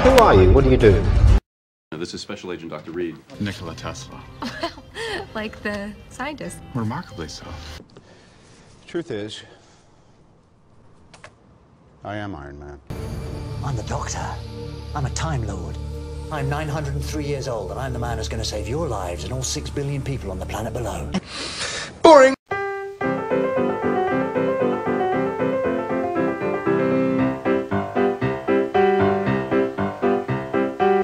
Who are you? What do you do? This is Special Agent Dr. Reid. Nikola Tesla. Well, like the scientist. Remarkably so. Truth is, I am Iron Man. I'm the Doctor. I'm a Time Lord. I'm 903 years old, and I'm the man who's going to save your lives and all 6 billion people on the planet below. Boring!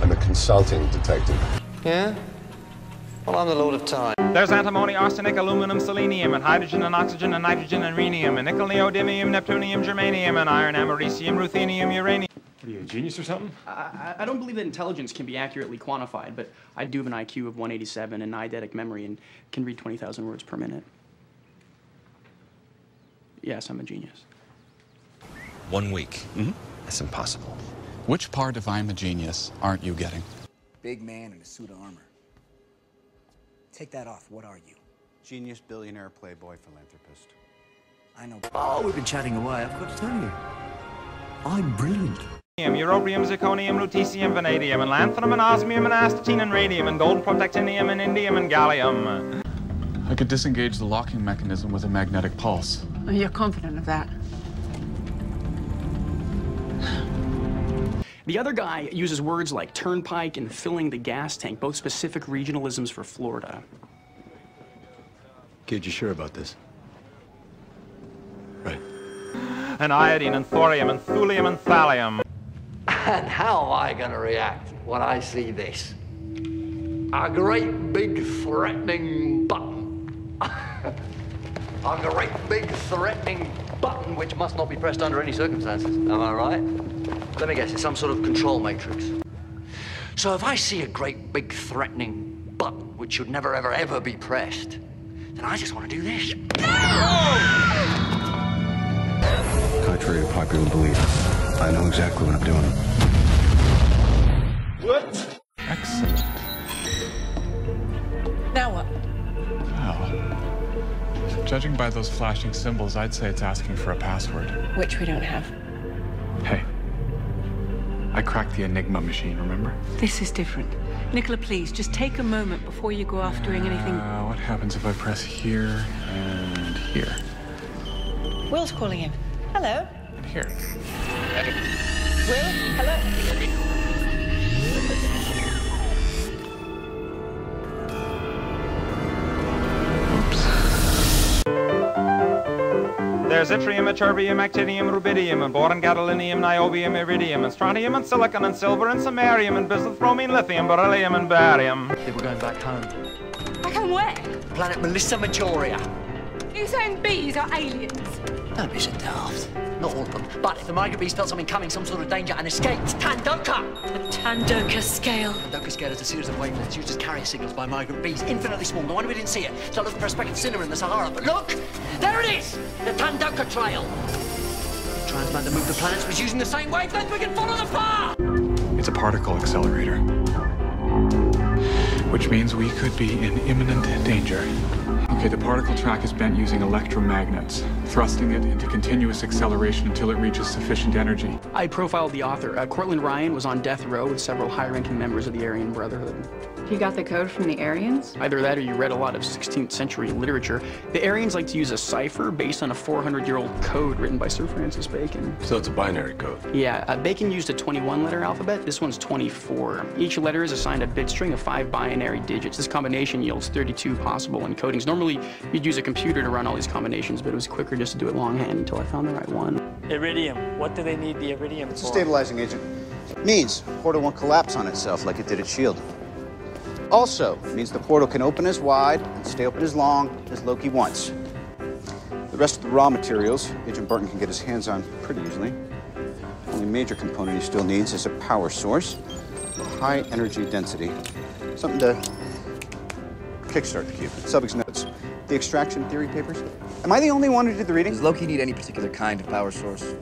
I'm a consulting detective. Yeah? Well, I'm the Lord of Time. There's antimony, arsenic, aluminum, selenium, and hydrogen and oxygen and nitrogen and rhenium, and nickel, neodymium, neptunium, germanium, and iron, americium, ruthenium, uranium. What are you, a genius or something? I don't believe that intelligence can be accurately quantified, but I do have an IQ of 187 and eidetic memory and can read 20,000 words per minute. Yes, I'm a genius. 1 week. That's impossible. Which part of I'm a genius aren't you getting? Big man in a suit of armor. Take that off. What are you? Genius, billionaire, playboy, philanthropist. I know. Oh, we've been chatting away. I've got to tell you. I'm brilliant. Europium, zirconium, lutetium, vanadium, and lanthanum, and osmium, and astatine, and radium, and gold, protactinium, and indium, and gallium. I could disengage the locking mechanism with a magnetic pulse. You're confident of that? The other guy uses words like turnpike and filling the gas tank, both specific regionalisms for Florida. Kid, you sure about this? Right. And iodine, and thorium, and thulium, and thallium. And how am I going to react when I see this? A great big threatening button. A great big threatening button which must not be pressed under any circumstances. Am I right? Let me guess, it's some sort of control matrix. So if I see a great big threatening button which should never ever ever be pressed, then I just want to do this. Contrary to popular belief, I know exactly what I'm doing. What? Excellent. Now what? Well, judging by those flashing symbols, I'd say it's asking for a password. Which we don't have. Hey, I cracked the Enigma machine, remember? This is different. Nikola, please, just take a moment before you go off doing anything. What happens if I press here and here? Will's calling him. Hello. And here. Will, hello. There's yttrium, ytterbium, actinium, rubidium, and boron, gadolinium, niobium, iridium, and strontium, and silicon, and silver, and samarium, and bismuth, bromine, lithium, beryllium, and barium. They were going back home. I can where? Planet Melissa Majoria. You saying bees are aliens? Don't be so daft. Not all of them. But if the migrant bees felt something coming, some sort of danger, and escaped, Tandoka! The Tandoka scale. Tandoka scale is a series of wavelengths used as carrier signals by migrant bees, infinitely small. No wonder we didn't see it. Start looking for a speckled cinder in the Sahara. But look! There it is! The Tandoka trail! The transplant that moved the planets was using the same wavelength. We can follow the path! It's a particle accelerator. Which means we could be in imminent danger. Okay, the particle track is bent using electromagnets, thrusting it into continuous acceleration until it reaches sufficient energy. I profiled the author. Cortland Ryan was on death row with several high-ranking members of the Aryan Brotherhood. You got the code from the Aryans? Either that or you read a lot of 16th century literature. The Aryans like to use a cipher based on a 400-year-old code written by Sir Francis Bacon. So it's a binary code? Yeah, Bacon used a 21-letter alphabet. This one's 24. Each letter is assigned a bit string of 5 binary digits. This combination yields 32 possible encodings. Normally, you'd use a computer to run all these combinations, but it was quicker just to do it longhand until I found the right one. Iridium. What do they need the iridium for? It's a stabilizing agent. Means the portal won't collapse on itself like it did at S.H.I.E.L.D. Also, means the portal can open as wide and stay open as long as Loki wants. The rest of the raw materials, Agent Barton can get his hands on pretty easily. The only major component he still needs is a power source, high energy density, something to kickstart the cube. Subject's notes. The extraction theory papers. Am I the only one who did the reading? Does Loki need any particular kind of power source?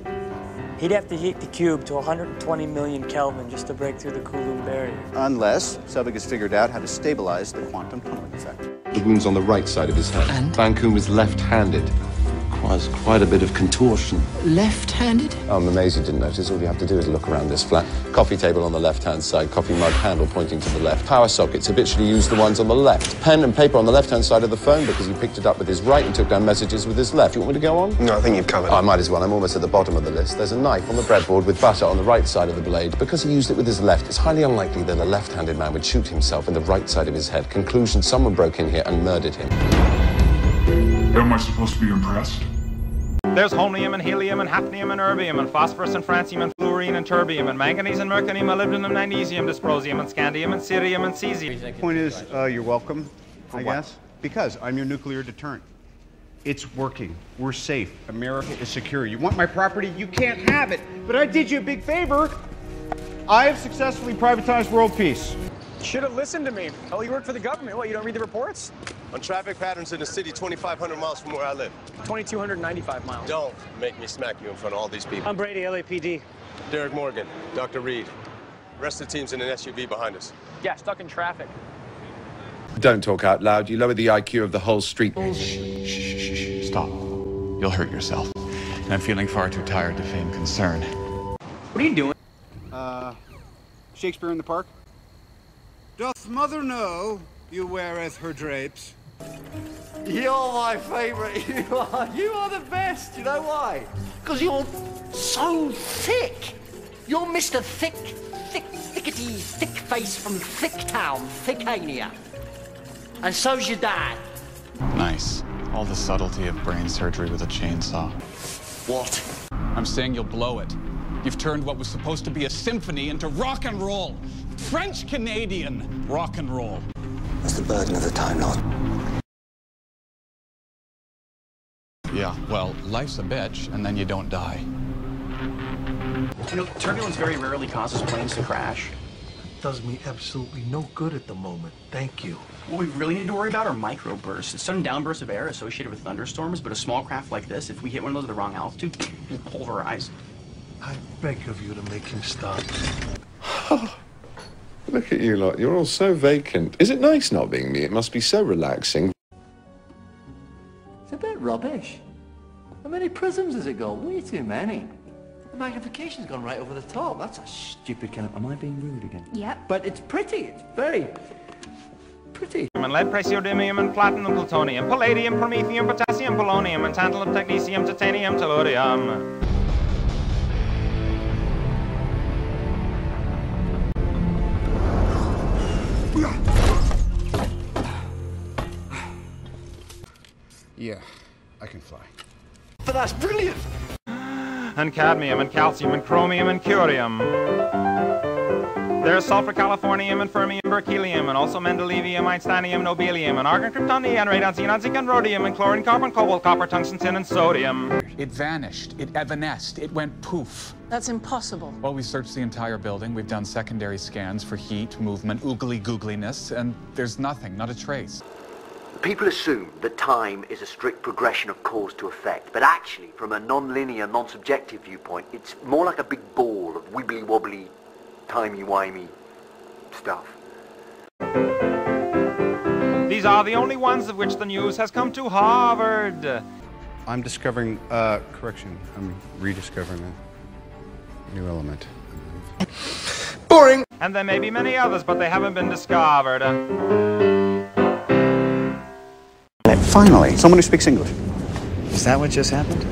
He'd have to heat the cube to 120 million Kelvin just to break through the Coulomb barrier. Unless Subject has figured out how to stabilize the quantum tunneling effect. The wound's on the right side of his head. And? Vancouver's left-handed. requires quite a bit of contortion. Left-handed? I'm amazed you didn't notice. All you have to do is look around this flat. Coffee table on the left-hand side, coffee mug handle pointing to the left. Power sockets, habitually use the ones on the left. Pen and paper on the left-hand side of the phone because he picked it up with his right and took down messages with his left. You want me to go on? No, I think you've covered it. I might as well. I'm almost at the bottom of the list. There's a knife on the breadboard with butter on the right side of the blade. Because he used it with his left, it's highly unlikely that a left-handed man would shoot himself in the right side of his head. Conclusion, someone broke in here and murdered him. How am I supposed to be impressed? There's holmium and helium and hafnium and erbium and phosphorus and francium and fluorine and terbium and manganese and mercurium, molybdenum, magnesium, dysprosium and scandium and cerium and cesium. The point is, you're welcome, I guess. Because I'm your nuclear deterrent. It's working. We're safe. America is secure. You want my property? You can't have it. But I did you a big favor. I have successfully privatized world peace. Should have listened to me. Oh, you work for the government. What, you don't read the reports? On traffic patterns in the city 2,500 miles from where I live. 2,295 miles. Don't make me smack you in front of all these people. I'm Brady, LAPD. Derek Morgan, Dr. Reid. Rest of the team's in an SUV behind us. Yeah, stuck in traffic. Don't talk out loud. You lower the IQ of the whole street. Shh. Stop. You'll hurt yourself. And I'm feeling far too tired to feign concern. What are you doing? Shakespeare in the Park. Doth mother know you weareth her drapes? You're my favourite. You are the best. You know why? Because you're so thick. You're Mr. Thickety, thick face from Thick Town, Thickania. And so's your dad. Nice. All the subtlety of brain surgery with a chainsaw. What? I'm saying you'll blow it. You've turned what was supposed to be a symphony into rock and roll. French-Canadian rock and roll. That's the burden of the Time Lord. Yeah, well, life's a bitch, and then you don't die. You know, turbulence very rarely causes planes to crash. Does me absolutely no good at the moment. Thank you. What we really need to worry about are microbursts. It's sudden downbursts of air associated with thunderstorms, but a small craft like this, if we hit one of those at the wrong altitude, we'll pulverize. I beg of you to make him stop. Look at you lot. You're all so vacant. Is it nice not being me? It must be so relaxing. It's a bit rubbish. How many prisms has it got? Way too many. The magnification's gone right over the top. That's a stupid kind of... Am I being rude again? Yep. But it's pretty. It's very pretty. And lead, praseodymium, and platinum, plutonium, palladium, promethium, potassium, polonium, and tantalum, technetium, titanium, tellurium. Yeah, I can fly. But that's brilliant. And cadmium, and calcium, and chromium, and curium. There's sulfur, californium, and fermium, berkelium, and also mendelevium, einsteinium, nobelium, and argon, kryptonium, and radon, xenon, zinc, and rhodium, and chlorine, carbon, cobalt, copper, tungsten, tin, and sodium. It vanished. It evanesced. It went poof. That's impossible. Well, we searched the entire building. We've done secondary scans for heat, movement, oogly-googliness, and there's nothing, not a trace. People assume that time is a strict progression of cause to effect, but actually, from a non-linear, non-subjective viewpoint, it's more like a big ball of wibbly-wobbly, timey-wimey stuff. These are the only ones of which the news has come to Harvard. I'm discovering, correction, I'm rediscovering a new element. Boring! And there may be many others, but they haven't been discovered. Finally, someone who speaks English. Is that what just happened?